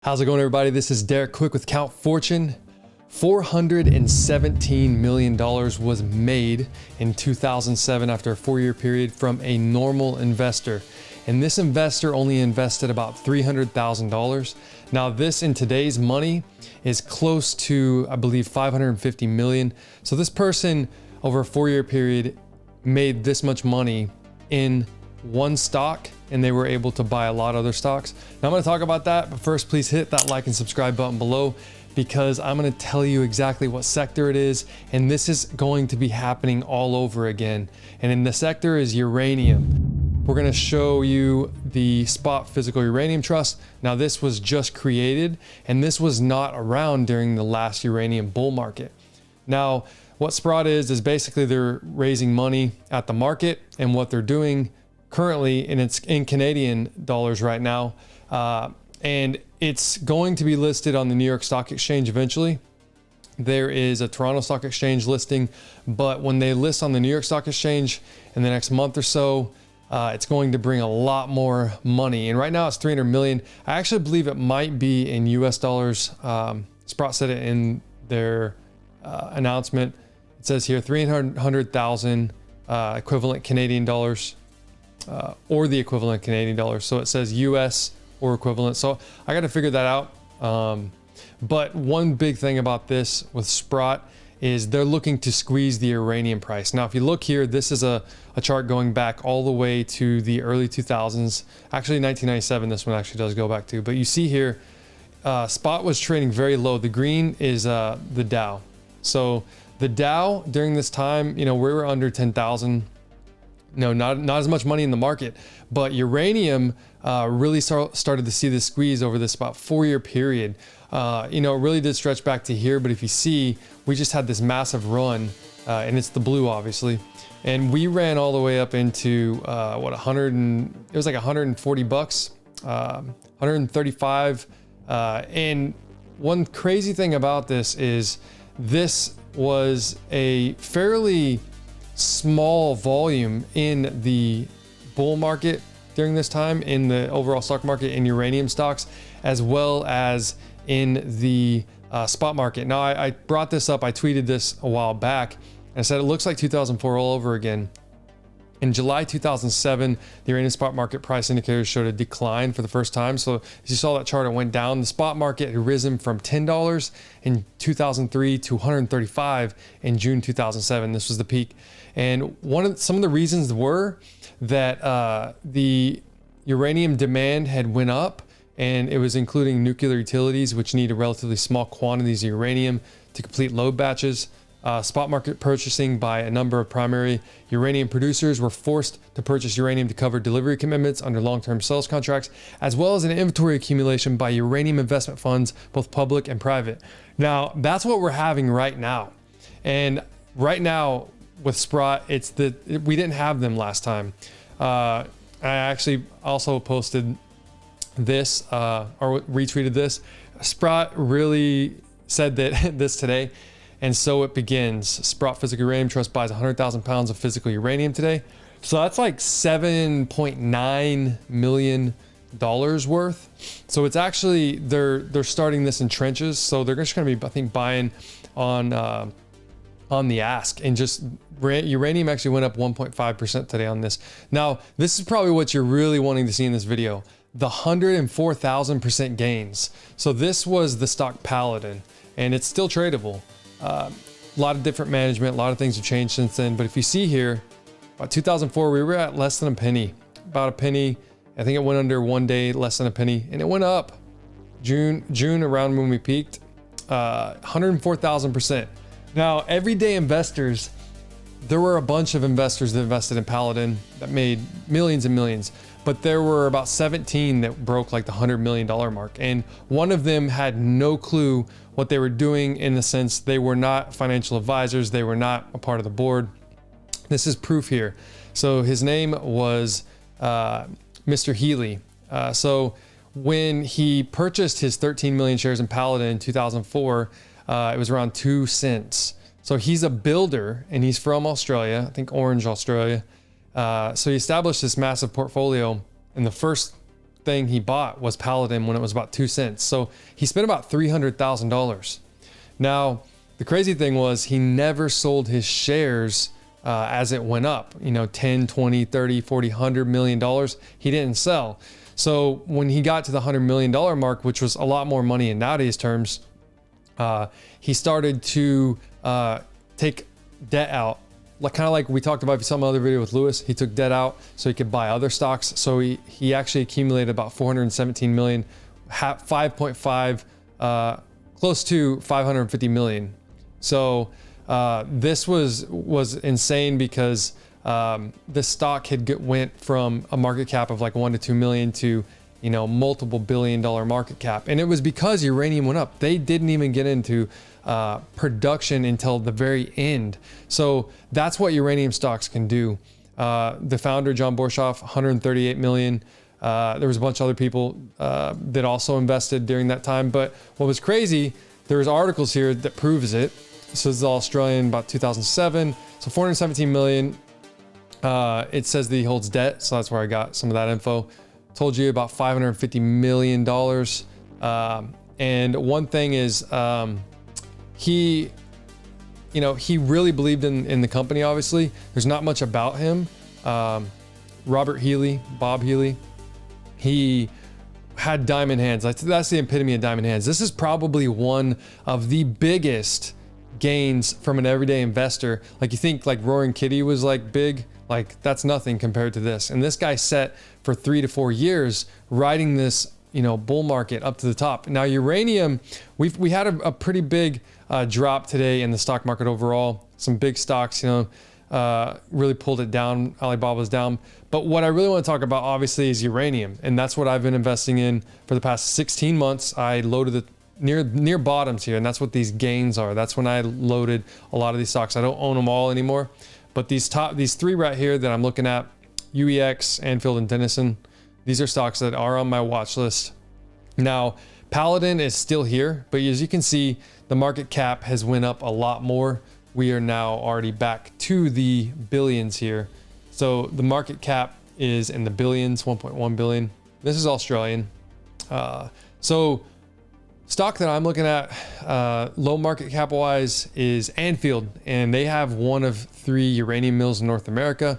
How's it going, everybody? This is Derek Quick with Count Fortune. $417 million was made in 2007 after a 4-year period from a normal investor. And this investor only invested about $300,000. Now this in today's money is close to, I believe, 550 million. So this person over a 4-year period made this much money in one stock, and they were able to buy a lot of other stocks. Now I'm going to talk about that, but first please hit that like and subscribe button below, because I'm going to tell you exactly what sector it is, and this is going to be happening all over again. And in the sector is uranium. We're going to show you the Sprott Physical Uranium Trust. Now this was just created, and this was not around during the last uranium bull market. Now what Sprott is basically they're raising money at the market, and what they're doing currently, and it's in Canadian dollars right now, and it's going to be listed on the New York Stock Exchange eventually. There is a Toronto Stock Exchange listing, but when they list on the New York Stock Exchange in the next month or so, it's going to bring a lot more money. And right now it's 300 million. I actually believe it might be in US dollars. Sprott said it in their announcement. It says here 300,000 equivalent Canadian dollars. Or the equivalent Canadian dollars. So it says US or equivalent. So I got to figure that out. But one big thing about this with Sprott is they're looking to squeeze the uranium price. Now, if you look here, this is a chart going back all the way to the early 2000s. Actually, 1997, this one actually does go back to. But you see here, Sprott was trading very low. The green is the Dow. So the Dow during this time, we were under 10,000. No, not as much money in the market, but uranium really started to see this squeeze over this about 4-year period. It really did stretch back to here, but if you see, we just had this massive run, and it's the blue, obviously, and we ran all the way up into it was like 140 bucks, 135, and one crazy thing about this is this was a fairly small volume in the bull market during this time, in the overall stock market, in uranium stocks, as well as in the spot market. Now I brought this up, I tweeted this a while back, and I said it looks like 2004 all over again. In July 2007, the uranium spot market price indicators showed a decline for the first time. So as you saw that chart, it went down. The spot market had risen from $10 in 2003 to $135 in June 2007. This was the peak. And some of the reasons were that the uranium demand had went up, and it was including nuclear utilities, which need a relatively small quantities of uranium to complete load batches. Spot market purchasing by a number of primary uranium producers were forced to purchase uranium to cover delivery commitments under long-term sales contracts, as well as an inventory accumulation by uranium investment funds, both public and private. Now, that's what we're having right now. And right now with Sprott, we didn't have them last time. I actually also posted this, or retweeted this. Sprott really said that this today. And so it begins. Sprott Physical Uranium Trust buys 100,000 pounds of physical uranium today. So that's like $7.9 million worth. So it's actually, they're starting this in trenches. So they're just going to be, I think, buying on the ask, and just uranium actually went up 1.5% today on this. Now, this is probably what you're really wanting to see in this video, the 104,000% gains. So this was the stock Paladin, and it's still tradable. A lot of different management, a lot of things have changed since then. But if you see here, about 2004, we were at less than a penny, about a penny. I think it went under one day, less than a penny, and it went up. June around when we peaked, 104,000%. Now, everyday investors, there were a bunch of investors that invested in Paladin that made millions and millions, but there were about 17 that broke like the $100 million mark. And one of them had no clue what they were doing, in the sense they were not financial advisors. They were not a part of the board. This is proof here. So his name was Mr. Healy. So when he purchased his 13 million shares in Paladin in 2004, it was around 2 cents. So he's a builder, and he's from Australia, I think Orange, Australia. So he established this massive portfolio in the first thing he bought was Paladin when it was about 2 cents. So he spent about $300,000. Now, the crazy thing was he never sold his shares as it went up, 10, 20, 30, 40, $100 million. He didn't sell. So when he got to the $100 million mark, which was a lot more money in nowadays terms, he started to take debt out. Kind of like we talked about in some other video with Lewis, he took debt out so he could buy other stocks. So he actually accumulated about 417 million, 5.5, close to 550 million. So this was insane because the stock went from a market cap of like 1 to 2 million to multiple billion-dollar market cap, and it was because uranium went up. They didn't even get into production until the very end. So that's what uranium stocks can do. The founder, John Borshoff, 138 million. There was a bunch of other people that also invested during that time. But what was crazy, there's articles here that proves it. So this is all Australian, about 2007. So 417 million. It says that he holds debt. So that's where I got some of that info. Told you about $550 million. And one thing is, he really believed in the company, obviously. There's not much about him. Robert Healy, Bob Healy, he had diamond hands. That's the epitome of diamond hands. This is probably one of the biggest gains from an everyday investor. Like you think like Roaring Kitty was like big, like that's nothing compared to this. And this guy set for 3 to 4 years riding this, bull market up to the top. Now uranium, we had a pretty big drop today in the stock market overall. Some big stocks, really pulled it down. Alibaba's down. But what I really want to talk about obviously is uranium. And that's what I've been investing in for the past 16 months. I loaded the near bottoms here, and that's what these gains are. That's when I loaded a lot of these stocks. I don't own them all anymore, but these three right here that I'm looking at, UEX, Anfield, and Denison, these are stocks that are on my watch list. Now, Paladin is still here, but as you can see, the market cap has went up a lot more. We are now already back to the billions here. So the market cap is in the billions, 1.1 billion. This is Australian. So stock that I'm looking at, low market cap wise, is Anfield, and they have one of 3 uranium mills in North America.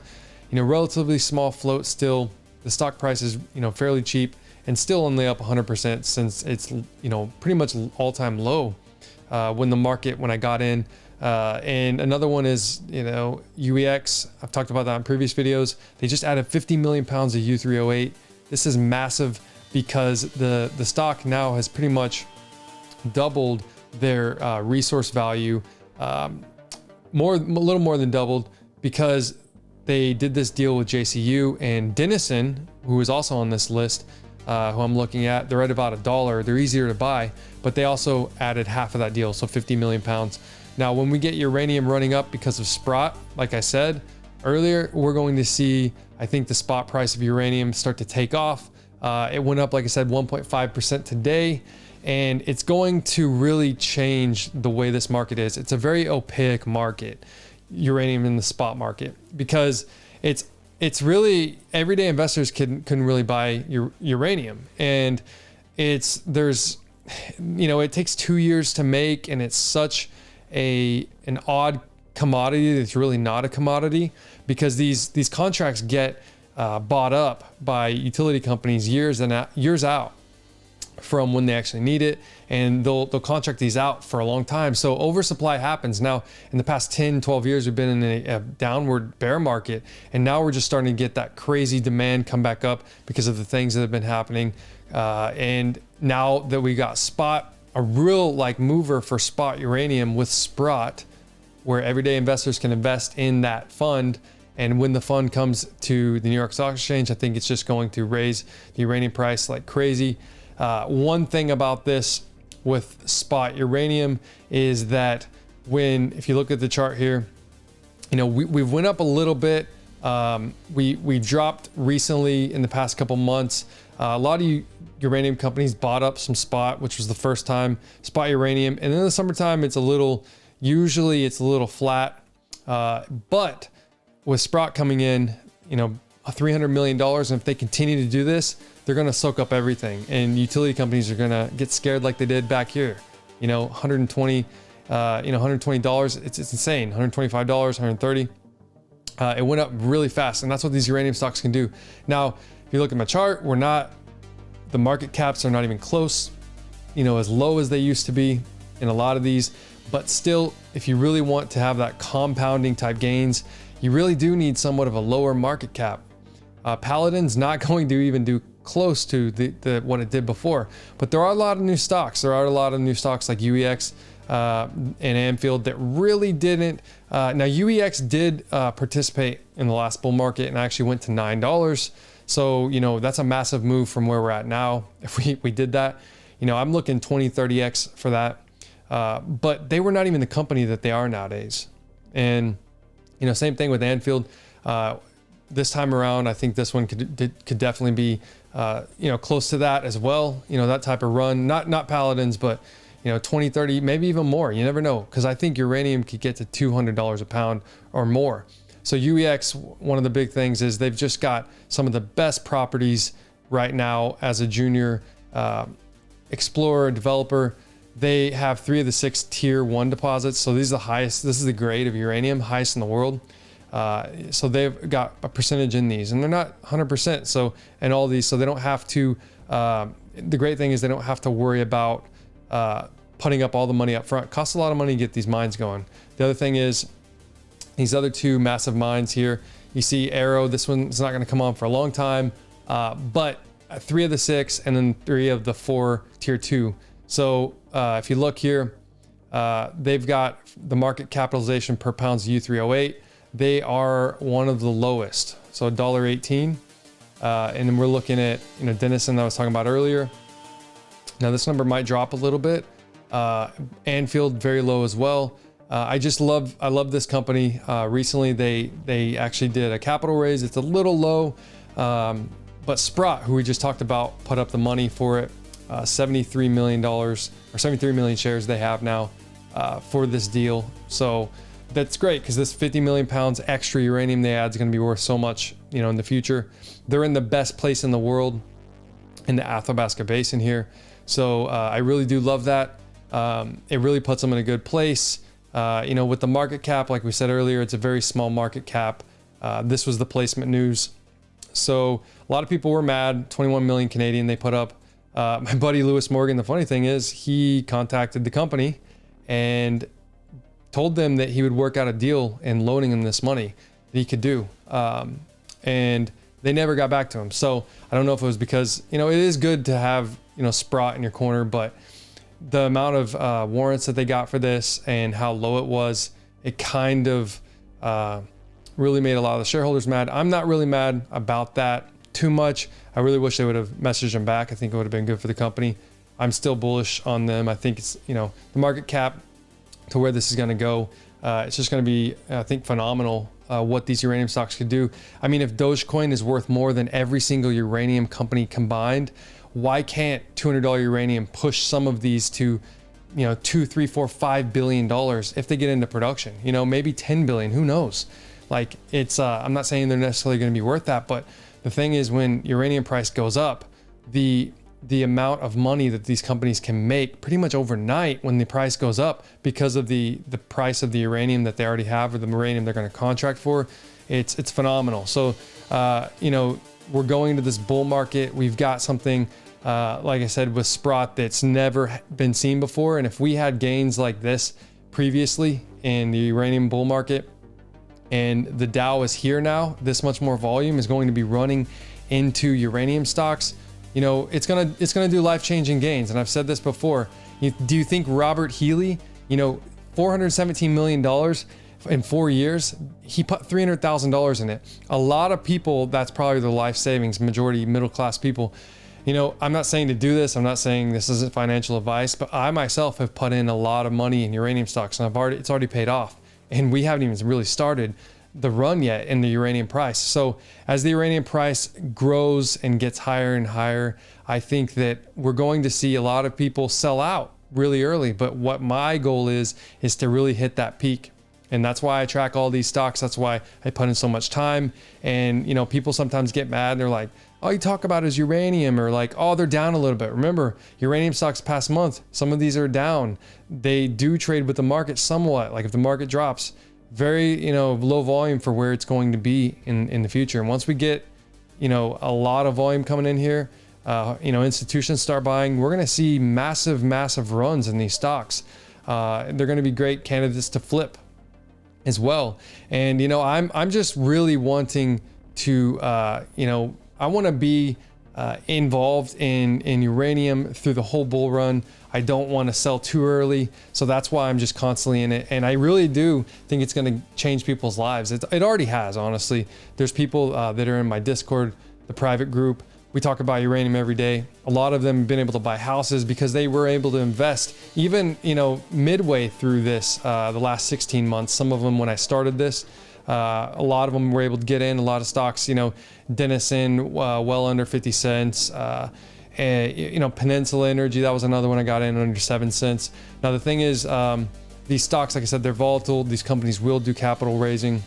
Relatively small float still. The stock price is, fairly cheap and still only up 100% since it's, pretty much all-time low when I got in. And another one is, UEX. I've talked about that in previous videos. They just added 50 million pounds of U3O8. This is massive because the stock now has pretty much doubled their resource value, a little more than doubled, because they did this deal with JCU and Denison, who is also on this list, who I'm looking at. They're at about $1. They're easier to buy, but they also added half of that deal, so 50 million pounds. Now, when we get uranium running up because of Sprott, like I said earlier, we're going to see, I think, the spot price of uranium start to take off. It went up, like I said, 1.5% today, and it's going to really change the way this market is. It's a very opaque market, uranium in the spot market, because it's really everyday investors couldn't really buy uranium, and it takes 2 years to make, and it's such an odd commodity that's really not a commodity, because these contracts get bought up by utility companies years out from when they actually need it, and they'll contract these out for a long time. So oversupply happens. Now, in the past 10, 12 years, we've been in a downward bear market, and now we're just starting to get that crazy demand come back up because of the things that have been happening. And now that we got spot, a real mover for spot uranium with Sprott, where everyday investors can invest in that fund. And when the fund comes to the New York Stock Exchange, I think it's just going to raise the uranium price like crazy. One thing about this with spot uranium is that if you look at the chart here, we've went up a little bit. We dropped recently in the past couple months. A lot of uranium companies bought up some spot, which was the first time spot uranium. And in the summertime, usually it's a little flat. But with Sprott coming in, $300 million. And if they continue to do this, they're going to soak up everything. And utility companies are going to get scared like they did back here. $120, $120. It's insane. $125, $130. It went up really fast. And that's what these uranium stocks can do. Now, if you look at my chart, the market caps are not even close, as low as they used to be in a lot of these. But still, if you really want to have that compounding type gains, you really do need somewhat of a lower market cap. Paladin's not going to even do close to what it did before, but there are a lot of new stocks. There are a lot of new stocks like UEX and Anfield that really didn't. Now UEX did participate in the last bull market and actually went to $9. So, that's a massive move from where we're at now. If we did that, I'm looking 20, 30X for that. But they were not even the company that they are nowadays. And, same thing with Anfield. This time around, I think this one could definitely be, close to that as well. That type of run, not Paladins, but, 20, 30, maybe even more. You never know. Cause I think uranium could get to $200 a pound or more. So UEX, one of the big things is they've just got some of the best properties right now as a junior explorer, developer. They have 3 of the 6 tier 1 deposits. So these are the highest. This is the grade of uranium, highest in the world. So they've got a percentage in these, and they're not 100%. So, and all these, so they don't have to, the great thing is they don't have to worry about putting up all the money up front. It costs a lot of money to get these mines going. The other thing is these other 2 massive mines here, you see Arrow, this one's not going to come on for a long time, but 3 of the 6 and then 3 of the 4 tier 2. So if you look here, they've got the market capitalization per pound's U308. They are one of the lowest, so $1.18. And then we're looking at, Denison that I was talking about earlier. Now this number might drop a little bit. Anfield very low as well. I love this company. Recently they actually did a capital raise. It's a little low, but Sprott, who we just talked about, put up the money for it. $73 million or 73 million shares they have now for this deal. So that's great because this 50 million pounds extra uranium they add is going to be worth so much, in the future. They're in the best place in the world in the Athabasca Basin here. So I really do love that. It really puts them in a good place. With the market cap, like we said earlier, it's a very small market cap. This was the placement news. So a lot of people were mad. 21 million Canadian they put up. My buddy Lewis Morgan, the funny thing is he contacted the company and told them that he would work out a deal and loaning him this money that he could do. And they never got back to him. So I don't know if it was because, it is good to have, Sprott in your corner, but the amount of warrants that they got for this and how low it was, it kind of really made a lot of the shareholders mad. I'm not really mad about that too much. I really wish they would have messaged them back. I think it would have been good for the company. I'm still bullish on them. I think it's, the market cap to where this is going to go. It's just going to be, I think, phenomenal what these uranium stocks could do. I mean, if Dogecoin is worth more than every single uranium company combined, why can't $200 uranium push some of these to, $2, $3, $4, $5 billion if they get into production? Maybe 10 billion. Who knows? Like it's, I'm not saying they're necessarily going to be worth that, but the thing is, when uranium price goes up, the amount of money that these companies can make pretty much overnight when the price goes up because of the price of the uranium that they already have or the uranium they're going to contract for, it's phenomenal. So, we're going into this bull market. We've got something, like I said, with Sprott that's never been seen before. And if we had gains like this previously in the uranium bull market, and the Dow is here now, this much more volume is going to be running into uranium stocks. It's gonna do life-changing gains. And I've said this before. Do you think Robert Healy, $417 million in 4 years, he put $300,000 in it. A lot of people, that's probably their life savings, majority middle-class people. I'm not saying to do this. I'm not saying this isn't financial advice, but I myself have put in a lot of money in uranium stocks and it's already paid off. And we haven't even really started the run yet in the uranium price. So as the uranium price grows and gets higher and higher, I think that we're going to see a lot of people sell out really early. But what my goal is to really hit that peak And that's why I track all these stocks. That's why I put in so much time. And, you know, people sometimes get mad and they're like, all you talk about is uranium, or like, oh, they're down a little bit. Remember, uranium stocks past month, some of these are down. They do trade with the market somewhat. Like if the market drops, very, you know, low volume for where it's going to be in the future. And once we get, you know, a lot of volume coming in here, you know, institutions start buying, we're going to see massive runs in these stocks. They're going to be great candidates to flip as well. And, you know, I'm just really wanting to, you know, I want to be involved in uranium through the whole bull run. I don't want to sell too early. So that's why I'm just constantly in it. And I really do think it's going to change people's lives. It already has, honestly. There's people that are in my Discord, the private group. We talk about uranium every day. A lot of them have been able to buy houses because they were able to invest even, you know, midway through this, the last 16 months. Some of them, when I started this, a lot of them were able to get in. A lot of stocks, you know, Denison, well under 50 cents. And, you know, Peninsula Energy, that was another one I got in under 7 cents. Now, the thing is, these stocks, like I said, they're volatile. These companies will do capital raising.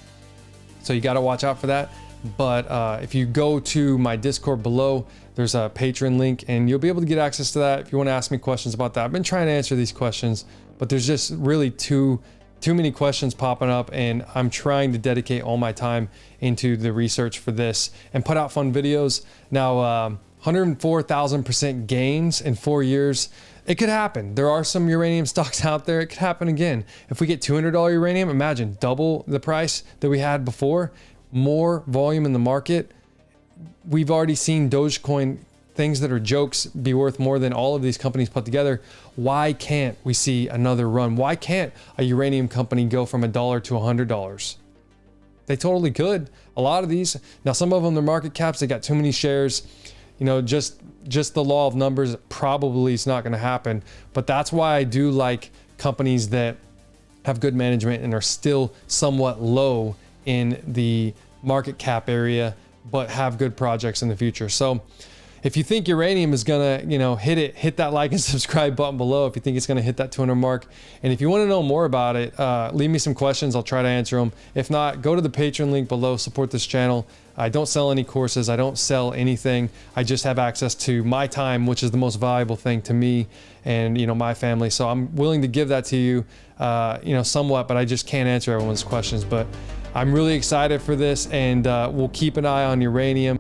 So you got to watch out for that. But if you go to my Discord below, there's a Patreon link and you'll be able to get access to that if you want to ask me questions about that. I've been trying to answer these questions, but there's just really too many questions popping up, and I'm trying to dedicate all my time into the research for this and put out fun videos. Now, 104,000% gains in 4 years. It could happen. There are some uranium stocks out there. It could happen again. If we get $200 uranium, imagine double the price that we had before, more volume in the market. We've already seen Dogecoin, things that are jokes, be worth more than all of these companies put together. Why can't we see another run? Why can't a uranium company go from $1 to $100? They totally could. A lot of these, now some of them, their market caps, they got too many shares. You know, just the law of numbers probably is not going to happen. But that's why I do like companies that have good management and are still somewhat low in the market cap area, but have good projects in the future. So if you think uranium is gonna, you know, hit that like and subscribe button below if you think it's gonna hit that 200 mark. And if you want to know more about it, leave me some questions. I'll try to answer them. If not, go to the Patreon link below, support this channel. I don't sell any courses. I don't sell anything. I just have access to my time, which is the most valuable thing to me and, you know, my family. So I'm willing to give that to you, you know, somewhat, but I just can't answer everyone's questions. But I'm really excited for this, and we'll keep an eye on uranium.